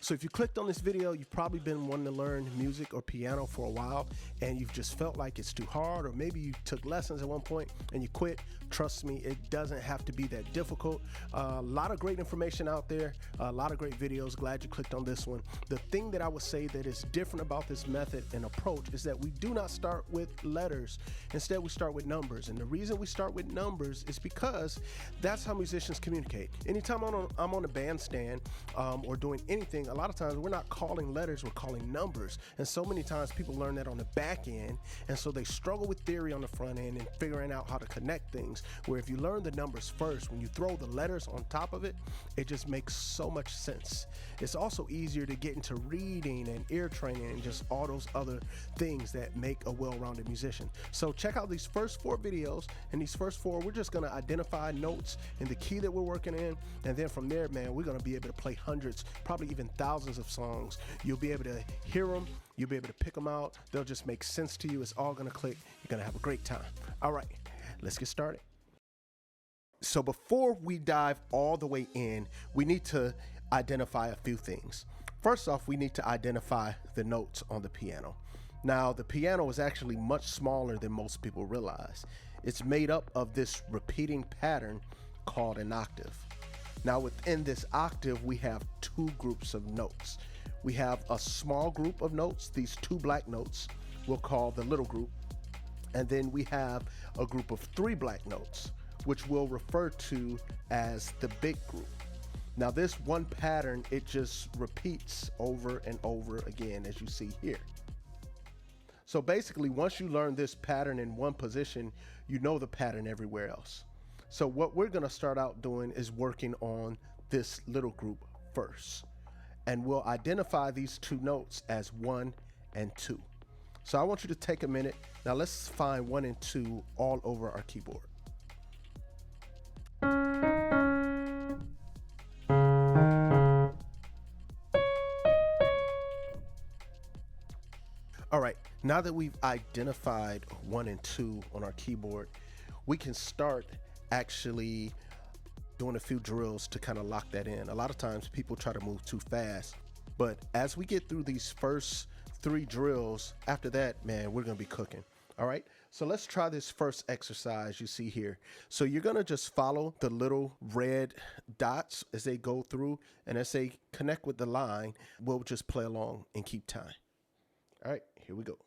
So if you clicked on this video, you've probably been wanting to learn music or piano for a while and you've just felt like it's too hard, or maybe you took lessons at one point and you quit. Trust me, it doesn't have to be that difficult. A lot of great information out there, a lot of great videos. Glad you clicked on this one. The thing that I would say that is different about this method and approach is that we do not start with letters. Instead, we start with numbers. And the reason we start with numbers is because that's how musicians communicate. Anytime I'm on a bandstand or doing anything, a lot of times we're not calling letters, we're calling numbers. And so many times people learn that on the back end, and so they struggle with theory on the front end and figuring out how to connect things. Where if you learn the numbers first, when you throw the letters on top of it, it just makes so much sense. It's also easier to get into reading and ear training and just all those other things that make a well-rounded musician. So check out these first 4 videos. In these first 4, we're just going to identify notes in the key that we're working in, and then from there, man, we're going to be able to play hundreds, probably even thousands of songs. You'll be able to hear them, you'll be able to pick them out, they'll just make sense to you. It's all going to click. You're going to have a great time. All right, let's get started. So before we dive all the way in, we need to identify a few things. First off, we need to identify the notes on the piano. Now, the piano is actually much smaller than most people realize. It's made up of this repeating pattern called an octave. Now, within this octave, we have 2 groups of notes. We have a small group of notes, these 2 black notes we'll call the little group, and then we have a group of 3 black notes, which we'll refer to as the big group. Now, this one pattern, it just repeats over and over again, as you see here. So basically, once you learn this pattern in one position, you know the pattern everywhere else. So what we're gonna start out doing is working on this little group first. And we'll identify these 2 notes as 1 and 2. So I want you to take a minute. Now let's find 1 and 2 all over our keyboard. All right, now that we've identified 1 and 2 on our keyboard, we can start actually doing a few drills to kind of lock that in. A lot of times people try to move too fast, but as we get through these first 3 drills, after that, man, we're gonna be cooking. All right, so let's try this first exercise you see here. So you're gonna just follow the little red dots as they go through, and as they connect with the line, we'll just play along and keep time. All right, here we go.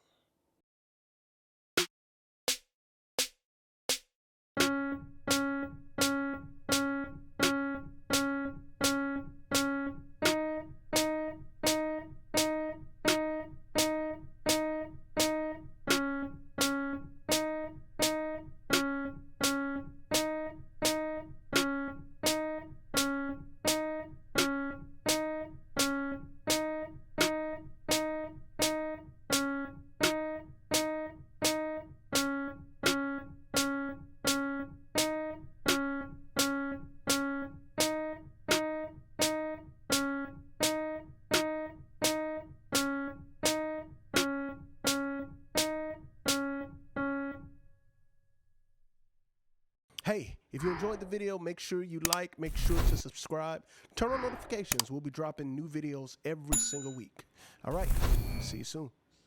Hey, if you enjoyed the video, make sure you like, make sure to subscribe, turn on notifications. We'll be dropping new videos every single week. All right, see you soon.